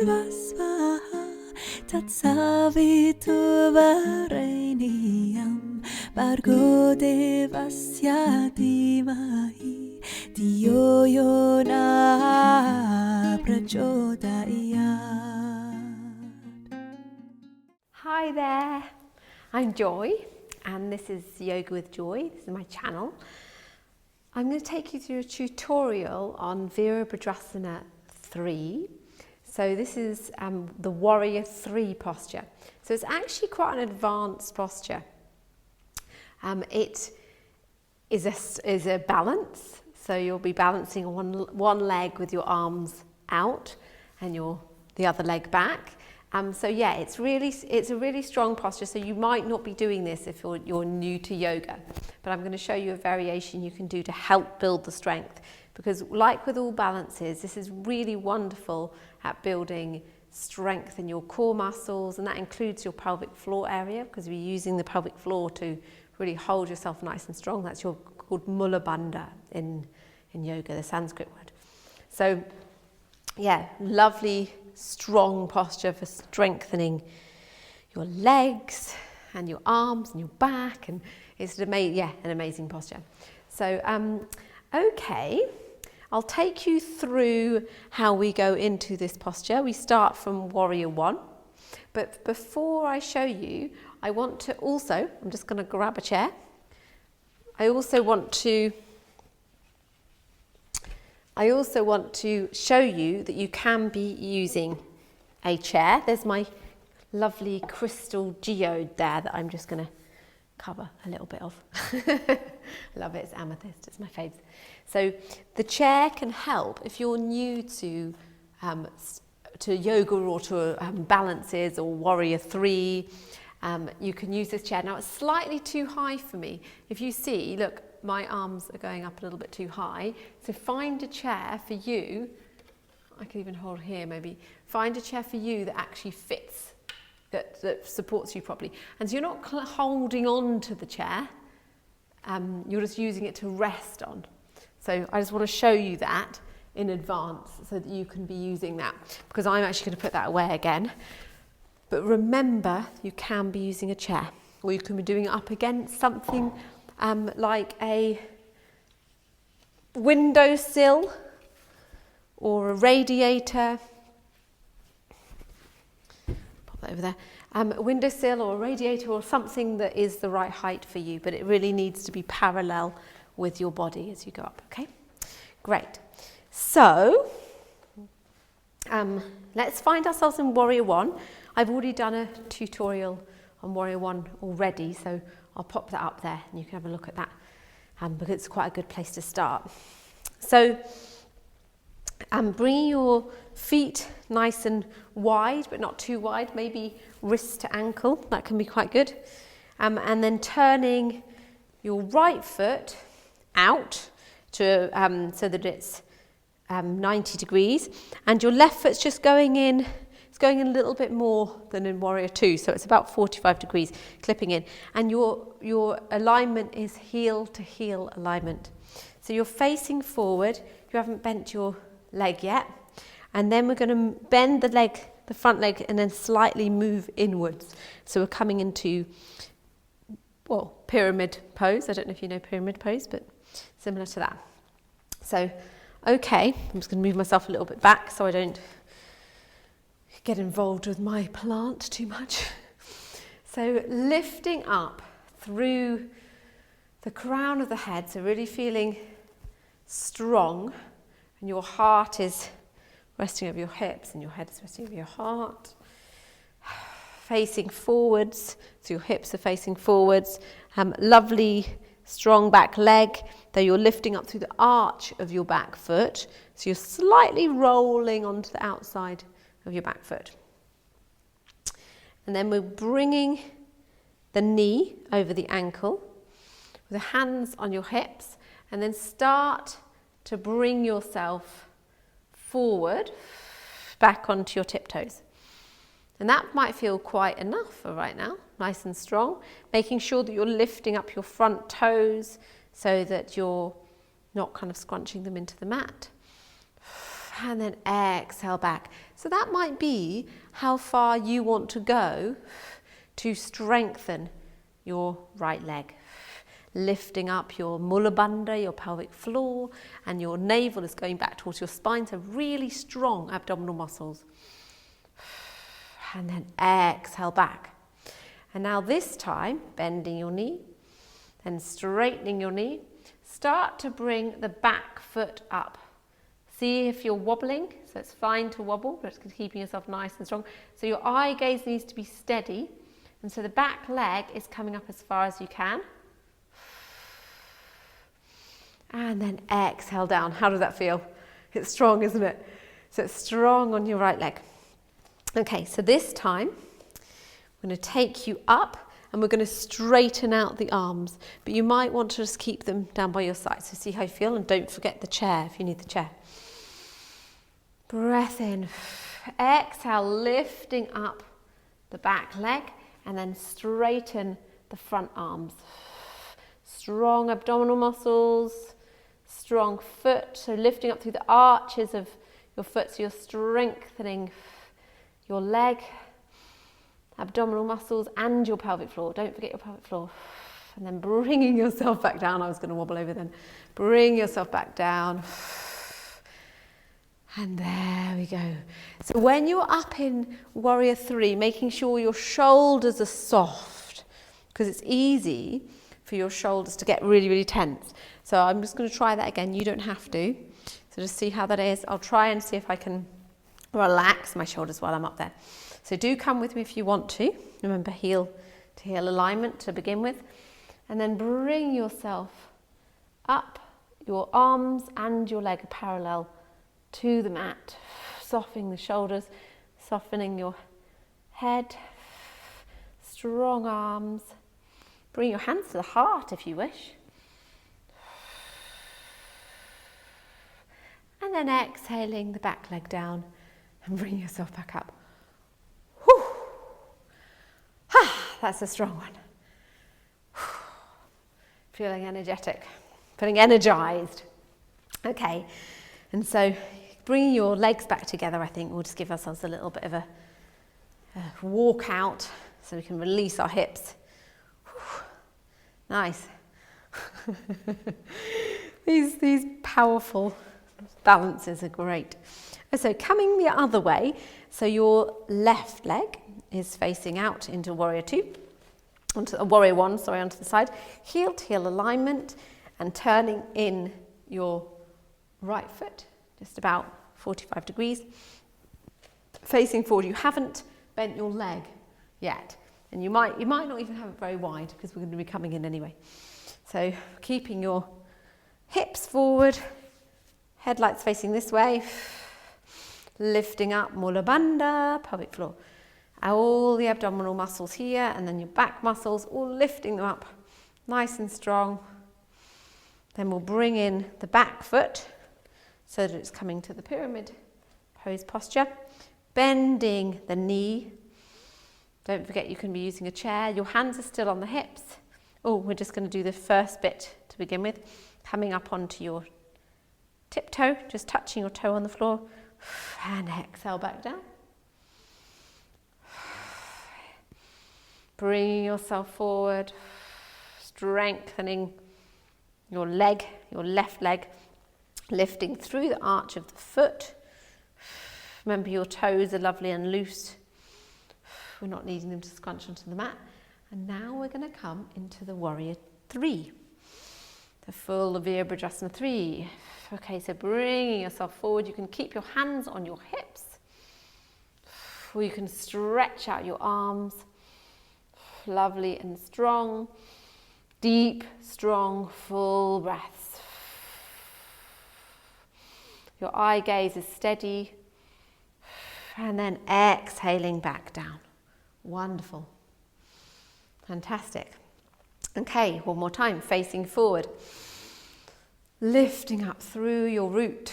swaha tatsavitu vareniyam bargo devasya dhimahi dhiyo yo na prachodayat. Hi there, I'm Joy and this is Yoga with Joy. This is my channel. I'm going to take you through a tutorial on Virabhadrasana III. So this is the Warrior III posture. So it's actually quite an advanced posture. It is a balance. So you'll be balancing one leg with your arms out and the other leg back. So yeah, it's a really strong posture. So you might not be doing this if you're new to yoga, but I'm going to show you a variation you can do to help build the strength. Because like with all balances, this is really wonderful at building strength in your core muscles, and that includes your pelvic floor area, because you're using the pelvic floor to really hold yourself nice and strong. That's called Mula Bandha in yoga, the Sanskrit word. So yeah, lovely strong posture for strengthening your legs and your arms and your back, and it's an amazing posture. So okay, I'll take you through how we go into this posture. We start from Warrior I, but before I show you, I'm just going to grab a chair. I also want to show you that you can be using a chair. There's my lovely crystal geode there that I'm just going to cover a little bit of. I love it, it's amethyst, it's my favourite. So the chair can help if you're new to yoga or to balances or Warrior III. You can use this chair. Now it's slightly too high for me. If you see, look, my arms are going up a little bit too high. So find a chair for you. I can even hold here maybe. Find a chair for you that actually fits, that supports you properly. And so you're not holding on to the chair. You're just using it to rest on. So I just want to show you that in advance so that you can be using that, because I'm actually going to put that away again. But remember, you can be using a chair, or you can be doing it up against something like a windowsill or a radiator. Pop that over there. A windowsill or a radiator or something that is the right height for you, but it really needs to be parallel with your body as you go up, okay? Great. So, let's find ourselves in Warrior I. I've already done a tutorial on Warrior I already, so I'll pop that up there and you can have a look at that, because it's quite a good place to start. So bringing your feet nice and wide, but not too wide, maybe wrist to ankle, that can be quite good. And then turning your right foot out to so that it's 90 degrees, and your left foot's just going in. It's going in a little bit more than in Warrior II, so it's about 45 degrees, clipping in. And your alignment is heel to heel alignment. So you're facing forward, you haven't bent your leg yet. And then we're going to bend the front leg, and then slightly move inwards. So we're coming into, pyramid pose. I don't know if you know pyramid pose, but similar to that. So, okay, I'm just going to move myself a little bit back so I don't get involved with my plant too much. So lifting up through the crown of the head, so really feeling strong, and your heart is resting over your hips and your head is resting over your heart. Facing forwards, so your hips are facing forwards. Lovely strong back leg, though you're lifting up through the arch of your back foot, so you're slightly rolling onto the outside of your back foot. And then we're bringing the knee over the ankle with the hands on your hips, and then start to bring yourself forward back onto your tiptoes. And that might feel quite enough for right now, nice and strong, making sure that you're lifting up your front toes so that you're not kind of scrunching them into the mat. And then exhale back. So that might be how far you want to go to strengthen your right leg. Lifting up your mula bandha, your pelvic floor, and your navel is going back towards your spine. So really strong abdominal muscles. And then exhale back. And now this time, bending your knee, then straightening your knee. Start to bring the back foot up. See if you're wobbling, so it's fine to wobble, but it's keeping yourself nice and strong. So your eye gaze needs to be steady, and so the back leg is coming up as far as you can. And then exhale down. How does that feel? It's strong, isn't it? So it's strong on your right leg. Okay, so this time, I'm going to take you up, and we're going to straighten out the arms, but you might want to just keep them down by your side. So see how you feel, and don't forget the chair if you need the chair. Breath in, exhale, lifting up the back leg, and then straighten the front arms. Strong abdominal muscles, strong foot, so lifting up through the arches of your foot, so you're strengthening your leg, abdominal muscles, and your pelvic floor. Don't forget your pelvic floor. And then bringing yourself back down. I was going to wobble over then. Bring yourself back down. And there we go. So when you're up in Warrior 3, making sure your shoulders are soft, because it's easy for your shoulders to get really, really tense. So I'm just going to try that again. You don't have to. So just see how that is. I'll try and see if I can relax my shoulders while I'm up there. So do come with me if you want to. Remember, heel to heel alignment to begin with. And then bring yourself up. Your arms and your leg are parallel to the mat. Softening the shoulders, softening your head. Strong arms. Bring your hands to the heart if you wish. And then exhaling the back leg down and bring yourself back up. Whew. Ah, that's a strong one. Whew. Feeling energetic, feeling energized. Okay, and so bringing your legs back together, I think we'll just give ourselves a little bit of a walk out so we can release our hips. Whew. Nice. These powerful balances are great. So coming the other way, so your left leg is facing out into Warrior 2, onto Warrior 1, sorry, onto the side, heel to heel alignment, and turning in your right foot, just about 45 degrees, facing forward. You haven't bent your leg yet, and you might not even have it very wide because we're going to be coming in anyway. So keeping your hips forward, headlights facing this way, lifting up mula bandha, pelvic floor. All the abdominal muscles here, and then your back muscles, all lifting them up nice and strong. Then we'll bring in the back foot so that it's coming to the pyramid pose posture. Bending the knee. Don't forget you can be using a chair. Your hands are still on the hips. Oh, we're just going to do the first bit to begin with. Coming up onto your tiptoe, just touching your toe on the floor. And exhale back down. Bringing yourself forward, strengthening your leg, your left leg, lifting through the arch of the foot. Remember, your toes are lovely and loose. We're not needing them to scrunch onto the mat. And now we're going to come into the Warrior 3, the full Virabhadrasana 3. Okay, so bringing yourself forward. You can keep your hands on your hips, or you can stretch out your arms. Lovely and strong. Deep, strong, full breaths. Your eye gaze is steady. And then exhaling back down. Wonderful. Fantastic. Okay, one more time, facing forward. Lifting up through your root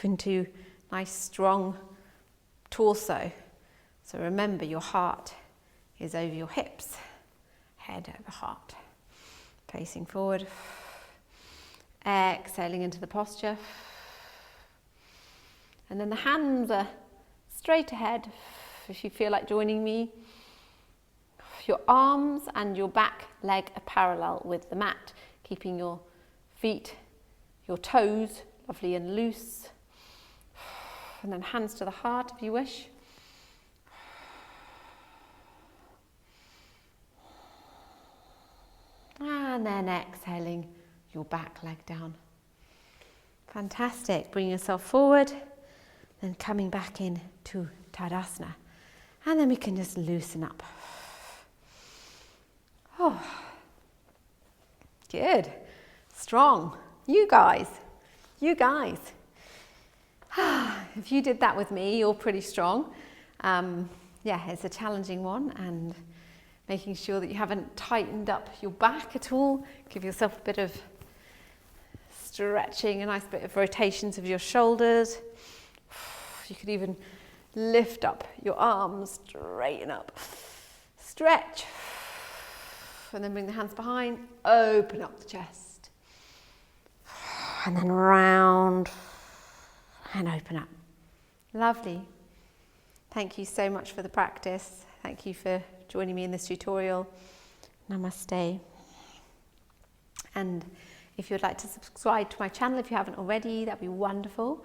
into nice strong torso. So remember, your heart is over your hips, head over heart. Facing forward. Exhaling into the posture. And then the hands are straight ahead. If you feel like joining me, your arms and your back leg are parallel with the mat, keeping your feet, your toes lovely and loose. And then hands to the heart if you wish. And then exhaling your back leg down. Fantastic. Bring yourself forward, then coming back in to Tadasana. And then we can just loosen up. Oh, good. Strong. You guys. If you did that with me, you're pretty strong. Yeah, it's a challenging one, and making sure that you haven't tightened up your back at all. Give yourself a bit of stretching, a nice bit of rotations of your shoulders. You could even lift up your arms, straighten up, stretch, and then bring the hands behind, open up the chest, and then round and open up. Lovely. Thank you so much for the practice. Thank you for joining me in this tutorial. Namaste. And if you'd like to subscribe to my channel, if you haven't already, that'd be wonderful.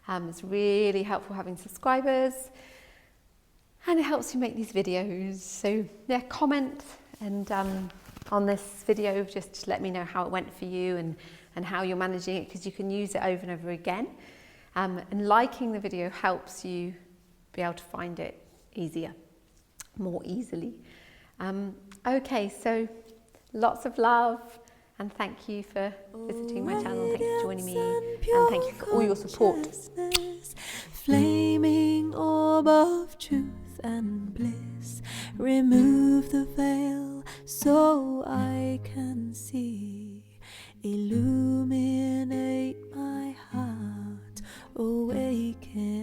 It's really helpful having subscribers, and it helps you make these videos. So yeah, comment and on this video, just let me know how it went for you and how you're managing it, because you can use it over and over again. And liking the video helps you be able to find it more easily. Okay, so lots of love, and thank you for visiting my channel. Thank you for joining me, and thank you for all your support. Flaming orb of truth and bliss, remove the veil so I can see. Illuminate my heart, awaken